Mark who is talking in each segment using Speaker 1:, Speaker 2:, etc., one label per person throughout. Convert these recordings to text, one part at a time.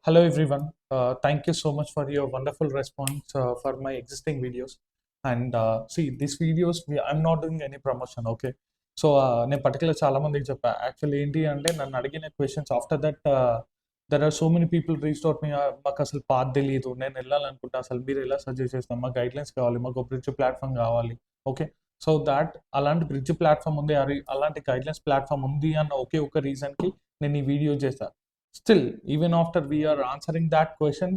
Speaker 1: Hello everyone. Thank you so much for your wonderful response for my existing videos. And see, these videos I'm not doing any promotion. Okay. So నేను particular చాలా మందికి చెప్పా actually ఏంటి అంటే నన్ను అడిగిన questions after that there are so many people reach out me మాకు అసలు పాత్ తెలియదు నేను వెళ్ళాలనుకుంటా అసలు మీరు ఎలా సజెస్ట్ చేస్తాం మాకు గైడ్లైన్స్ కావాలి మాకు బ్రిడ్జ్ ప్లాట్ఫామ్ కావాలి ఓకే సో దాట్ అలాంటి బ్రిడ్జ్ ప్లాట్ఫామ్ ఉంది అలాంటి గైడ్లైన్స్ ప్లాట్ఫామ్ ఉంది అన్న ఒకే ఒక రీజన్కి నేను ఈ వీడియో చేస్తాను. Still, even after we are answering that question,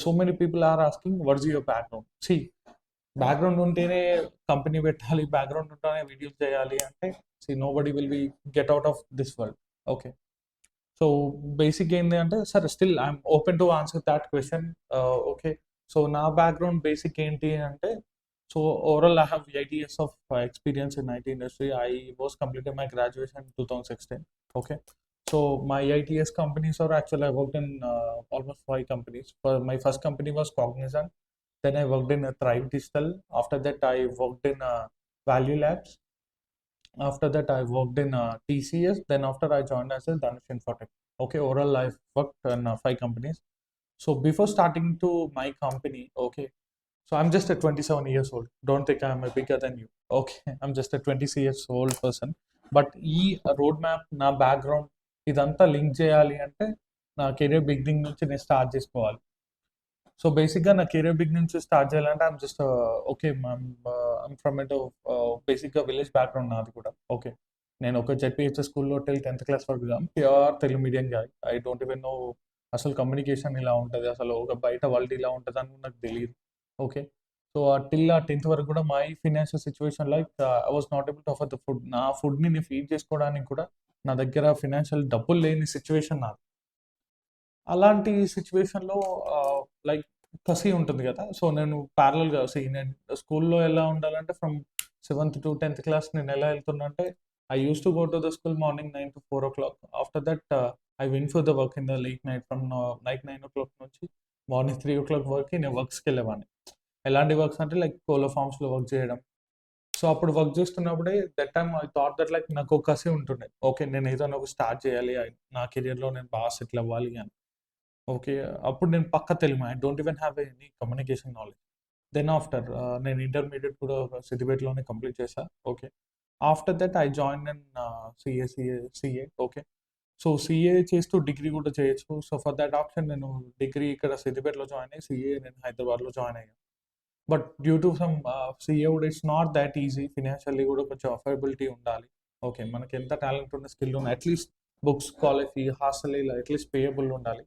Speaker 1: so many people are asking, what's your background? See, background ఉంటేనే కంపెనీ పెట్టాలి బ్యాక్గ్రౌండ్ ఉంటేనే వీడియోస్ చేయాలి అంటే see nobody will be get out of this world okay so basic ఏంటి అంటే సరే still I'm open to answer that question okay so నా background basic ఏంటి అంటే so overall I have 8 years of experience in IT industry. I was completed my graduation in 2016 okay. So my 8 years companies are actually I worked in almost 5 companies. My first company was Cognizant. Then I worked in Thrive Digital. After that, I worked in Value Labs. After that, I worked in TCS. Then after I joined as a Dhanush Infotech. Okay, overall I've worked in 5 companies. So before starting to my company, okay. So I'm just a 27 years old. Don't think I'm a bigger than you. Okay, I'm just a 20 years old person. But ఈ road map నా background ఇదంతా link చేయాలి అంటే నా career beginning నుంచి నేను start చేసుకోవాలి. So బేసిక్గా నా కెరీర్ బిగినింగ్ నుంచి స్టార్ట్ చేయాలంటే I'm just okay I'm from it బేసిక్గా విలేజ్ బ్యాక్గ్రౌండ్ నాది కూడా ఓకే. నేను ఒక జెడ్పిహెచ్ఎస్ స్కూల్లో 10th class వరకు pure Telugu medium guy. I don't even know అసలు కమ్యూనికేషన్ ఇలా ఉంటుంది అసలు ఒక బయట వరల్డ్ ఇలా ఉంటుంది అని నాకు తెలియదు ఓకే. సో టిల్ 10th వరకు కూడా my financial situation like I was not able to offer the food. నా ఫుడ్ని నేను ఫీడ్ చేసుకోవడానికి కూడా నా దగ్గర ఫినాన్షియల్ డబ్బులు లేని సిచ్యువేషన్ నాది. అలాంటి సిచ్యువేషన్లో లైక్ కసి ఉంటుంది కదా. సో నేను ప్యారలల్గా నేను స్కూల్లో ఎలా ఉండాలంటే from 7th to 10th class నేను ఎలా వెళ్తున్నా అంటే I use to go to the school morning 9 to 4 o'clock. After that I win for the work in the late night from night 9 o'clock నుంచి మార్నింగ్ 3 o'clock వరకు నేను వర్క్స్కి వెళ్ళేవాడిని. ఎలాంటి works అంటే లైక్ కోలో ఫార్మ్స్లో వర్క్ చేయడం. సో అప్పుడు వర్క్ చేస్తున్నప్పుడే that time I thought that like నాకు ఒక కసి ఉంటుండే ఓకే నేను ఏదైనా ఒక స్టార్ట్ చేయాలి నా కెరియర్లో నేను బాగా సెటిల్ అవ్వాలి అని ఓకే. అప్పుడు నేను పక్క Telugu I don't even have any communication knowledge. Then after నేను ఇంటర్మీడియట్ కూడా సిద్దిపేటలోనే కంప్లీట్ చేశా okay. After that I join in CA okay. So CA చేస్తూ డిగ్రీ కూడా చేయొచ్చు. సో ఫర్ దట్ ఆప్షన్ నేను డిగ్రీ ఇక్కడ సిద్దిపేటలో జాయిన్ అయ్యి సిఏ నేను హైదరాబాద్లో జాయిన్ అయ్యాను. But due to some CA కూడా it's not that easy. Financially కూడా కొంచెం అఫోర్డబిలిటీ ఉండాలి ఓకే. మనకి ఎంత టాలెంట్ ఉన్న స్కిల్ ఉన్న at least books college fee hostel ఇలా అట్లీస్ట్ పేయబుల్ ఉండాలి.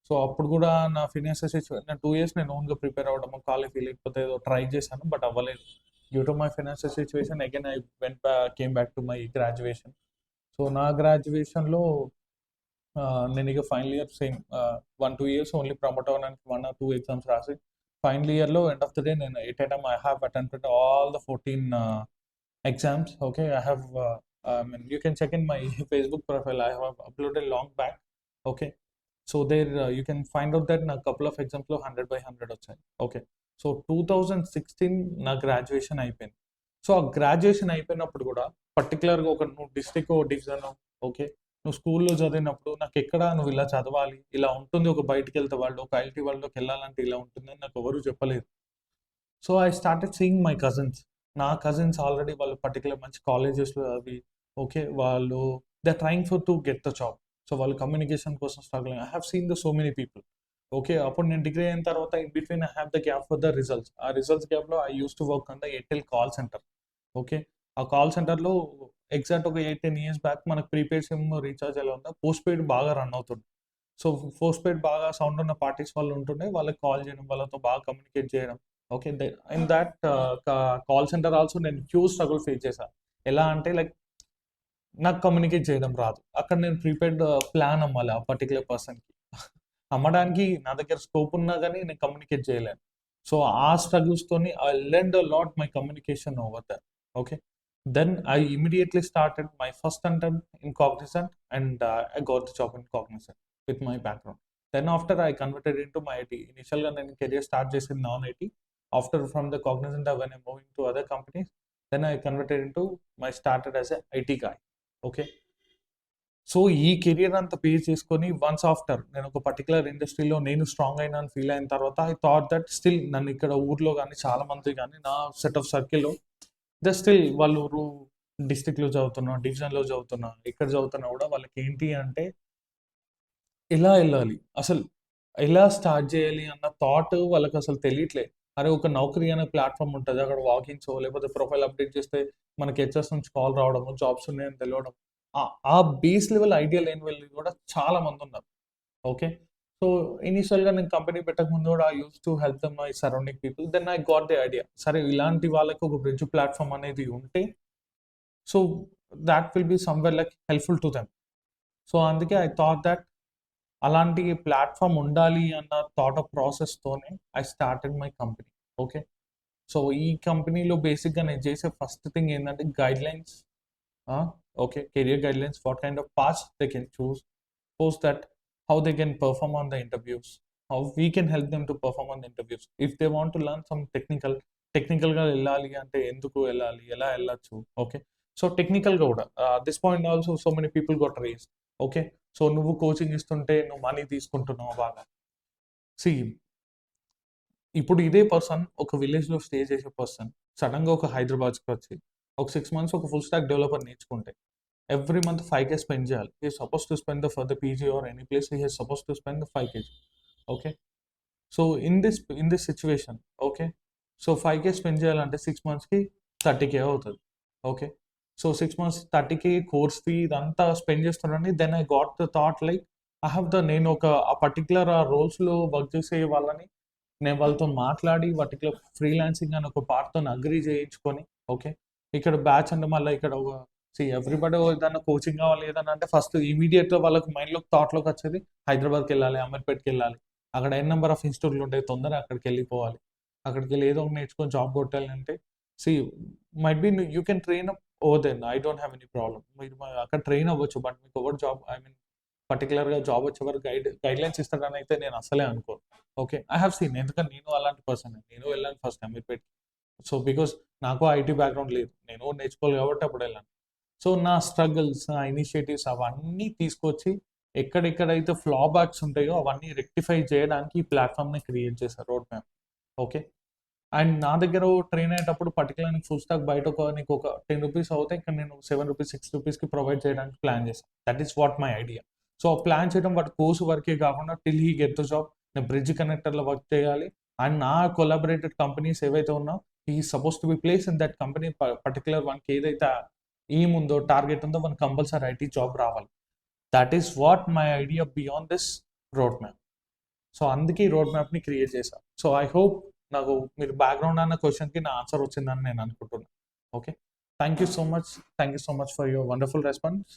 Speaker 1: సో అప్పుడు కూడా నా ఫినాన్షియల్ సిచ్యువేషన్ 2 years నేను ఓన్గా ప్రిపేర్ అవ్వడము కాలేజ్ ఫీ లేకపోతే ఏదో ట్రై చేశాను బట్ అవ్వలేదు. Due to my financial situation again I came back to my graduation. So నా గ్రాడ్యుయేషన్లో నేను ఇక final year same 1-2 years only promote అవ్వడానికి 1 or 2 ఎగ్జామ్స్ రాసి ఫైనల్ ఇయర్లో ఎండ్ ఆఫ్ ద డే నేను at I time I have attempted all the 14 exams okay. I have you can check in my Facebook profile. I have uploaded long back okay. So there you can find out that na couple of exams lo 100/100 వచ్చాయి okay. So 2016 నా graduation అయిపోయింది. So ఆ graduation అయిపోయినప్పుడు కూడా పర్టికులర్గా ఒక నువ్వు district division okay నువ్వు స్కూల్లో చదివినప్పుడు నాకు ఎక్కడ నువ్వు ఇలా చదవాలి ఇలా ఉంటుంది ఒక బయటికి వెళ్తే వాళ్ళు ఒక ఐటీ వాళ్ళకి వెళ్ళాలంటే ఇలా ఉంటుంది అని నాకు ఎవరు చెప్పలేదు. So I started seeing my cousins. నా కజిన్స్ ఆల్రెడీ వాళ్ళు పర్టికులర్ మంచి కాలేజెస్లో అవి ఓకే వాళ్ళు they are trying for to get the job. So వాళ్ళు కమ్యూనికేషన్ కోసం struggling. I have seen the so many people okay. అప్పుడు నేను డిగ్రీ అయిన తర్వాత in between I have the gap for the results. ఆ రిజల్ట్స్ గ్యాప్లో I use to work on the Airtel call centre okay. ఆ call సెంటర్లో exact ఒక 8-10 years back మనకు ప్రీపెయిడ్ సిమ్ రీఛార్జ్ ఎలా ఉందో పోస్ట్ పెయిడ్ బాగా రన్ అవుతుంది. సో పోస్ట్ పెయిడ్ బాగా సౌండ్ ఉన్న పార్టీస్ వాళ్ళు ఉంటుండే వాళ్ళకి కాల్ చేయడం వాళ్ళతో బాగా కమ్యూనికేట్ చేయడం okay. In that call centre also నేను హ్యూజ్ స్ట్రగుల్ ఫేస్ చేశాను. ఎలా అంటే లైక్ నాకు కమ్యూనికేట్ చేయడం రాదు. అక్కడ నేను ప్రీపెయిడ్ ప్లాన్ అమ్మాలి ఆ పర్టికులర్ పర్సన్కి. అమ్మడానికి నా దగ్గర స్కోప్ ఉన్నా కానీ నేను కమ్యూనికేట్ చేయలేను. సో ఆ స్ట్రగుల్స్తోని I learned a lot my communication over that okay. Then I immediately started my first attempt in Cognizant and I got the job in Cognizant with my background. Then after I converted in to my IT. ఇనిషియల్గా నేను career start చేసింది non IT. After from the Cognizant when I moving to other companies, then I converted into my started as a IT guy okay. So ఈ career అంతా pay చేసుకొని once after నేను ఒక particular ఇండస్ట్రీలో నేను strong అయినా అని ఫీల్ అయిన తర్వాత ఐ థాట్ దట్ స్టిల్ నన్ను ఇక్కడ ఊర్లో కానీ చాలా మంది కానీ నా సెట్ ఆఫ్ సర్కిల్లో ద స్టిల్ వాళ్ళు డిస్ట్రిక్ట్లో చదువుతున్నా, డివిజన్లో చదువుతున్నా, ఇక్కడ చదువుతున్నా కూడా వాళ్ళకి ఏంటి అంటే ఎలా వెళ్ళాలి అసలు ఎలా స్టార్ట్ చేయాలి అన్న థాట్ వాళ్ళకి అసలు తెలియట్లే. అరే ఒక నౌకరీ అనే ప్లాట్ఫామ్ ఉంటుంది, అక్కడ వాకిన్సో లేకపోతే ప్రొఫైల్ అప్డేట్ చేస్తే మనకి హెచ్ఆర్స్ నుంచి కాల్ రావడము, జాబ్స్ ఉన్నాయని తెలియడం, ఆ బేస్ లెవెల్ ఐడియా లేని వాళ్ళు కూడా చాలా మంది ఉన్నారు. ఓకే. సో ఇనీషియల్గా నేను కంపెనీ పెట్టక ముందు కూడా I use to help them my surrounding people. Then I got the idea, సరే ఇలాంటి వాళ్ళకి ఒక బ్రిడ్జ్ ప్లాట్ఫామ్ అనేది ఉంటే so that will be somewhere like helpful to them. So అందుకే ఐ థాట్ దట్ అలాంటి ప్లాట్ఫామ్ ఉండాలి అన్న థాట్ ఆఫ్ ప్రాసెస్తోనే I started my company. Okay. So ఈ కంపెనీలో బేసిక్గా నేను చేసే ఫస్ట్ థింగ్ ఏంటంటే guidelines. Okay, career guidelines, what kind of paths they can choose, post that how they can perform on the interviews, how we can help them to perform on the interviews. If they want to learn some టెక్నికల్గా వెళ్ళాలి అంటే ఎందుకు వెళ్ళాలి, ఎలా వెళ్ళచ్చు. Okay. So టెక్నికల్గా కూడా this point also so many people got race. Okay. So నువ్వు కోచింగ్ ఇస్తుంటే నువ్వు మనీ తీసుకుంటున్నావు బాగా. సి ఇప్పుడు ఇదే పర్సన్ ఒక విలేజ్లో స్టే చేసే పర్సన్ సడన్గా ఒక హైదరాబాద్కి వచ్చి ఒక 6 months ఒక ఫుల్ స్టాక్ డెవలపర్ నేర్చుకుంటే every month 5K spend చేయాలి. He is supposed to spend for the PG or any place, he is supposed to spend the 5K. Okay. So in this situation, okay, so 5K spend చేయాలంటే 6 monthsకి 30K అవుతుంది. Okay. So 6 months 30K course fee ఇదంతా spend చేస్తున్నాను. Then I got the thought like నేను ఒక ఆ particular ఆ రోల్స్లో work చేసే వాళ్ళని నేను వాళ్ళతో మాట్లాడి పర్టికులర్ ఫ్రీలాన్సింగ్ అని ఒక పార్ట్తో అగ్రీ చేయించుకొని, ఓకే, ఇక్కడ బ్యాచ్ అంటే మళ్ళీ ఇక్కడ ఒక ఎవ్రీబడి ఏదన్నా కోచింగ్ కావాలి ఏదన్నా అంటే ఫస్ట్ ఇమీడియట్గా వాళ్ళకి మైండ్లోకి థాట్లోకి వచ్చేది హైదరాబాద్కి వెళ్ళాలి, అమీర్పేట్కి వెళ్ళాలి, అక్కడ ఎన్ నెంబర్ ఆఫ్ ఇన్స్టిట్యూట్లు ఉంటాయి, తొందరగా అక్కడికి వెళ్ళిపోవాలి, అక్కడికి వెళ్ళి ఏదో ఒకటి నేర్చుకొని జాబ్ కొట్టాలి అంటే might be you can train up over then, I don't have any problem. మీరు అక్కడ ట్రైన్ అవ్వచ్చు, బట్ మీకు ఓవర్ జాబ్ పర్టికులర్గా జాబ్ వచ్చే వరకు గైడ్ లైన్స్ ఇస్తాడని అయితే నేను అసలే అనుకోను. ఓకే. ఐ హ్యావ్ సీన్, ఎందుకంటే నేను అలాంటి పర్సన్, నేను వెళ్ళాను ఫస్ట్ అమీర్పేట్. సో బికాస్ నాకు ఐటీ బ్యాక్గ్రౌండ్ లేదు, నేను నేర్చుకోవాలి కాబట్టి అప్పుడు వెళ్ళాను. సో నా స్ట్రగుల్స్, నా ఇనిషియేటివ్స్ అవన్నీ తీసుకొచ్చి ఎక్కడెక్కడైతే ఫ్లా బ్యాక్స్ ఉంటాయో అవన్నీ రెక్టిఫై చేయడానికి ఈ ప్లాట్ఫామ్ని క్రియేట్ చేశారు, రోడ్ మ్యాప్. ఓకే. అండ్ నా దగ్గర ట్రైన్ అయ్యేటప్పుడు పర్టికులర్ నీకు ఫుల్ స్టాక్ బయట నీకు ఒక 10 రూపీస్ అవుతే ఇక్కడ నేను 7 రూపీస్ 6 రూపీస్కి ప్రొవైడ్ చేయడానికి ప్లాన్ చేశాను. That is what my idea. So plan చేయడం వాటి కోర్సు వర్కే కాకుండా till he get the job నేను బ్రిడ్జ్ కనెక్టర్లో వర్క్ చేయాలి. అండ్ నా కొలాబరేటెడ్ కంపెనీస్ ఏవైతే ఉన్నాయో ఈ suppose to be place in that company particular వన్కి ఏదైతే ఏం ఉందో టార్గెట్ ఉందో మనకు కంపల్సరీ ఐటీ జాబ్ రావాలి. That is what my idea beyond this road map. So అందుకే ఈ రోడ్ మ్యాప్ని క్రియేట్ చేశాను. సో ఐ హోప్ నాకు మీరు బ్యాక్గ్రౌండ్ అన్న క్వశ్చన్కి నా ఆన్సర్ వచ్చిందని నేను అనుకుంటున్నాను. Okay. Thank you so much for your wonderful response.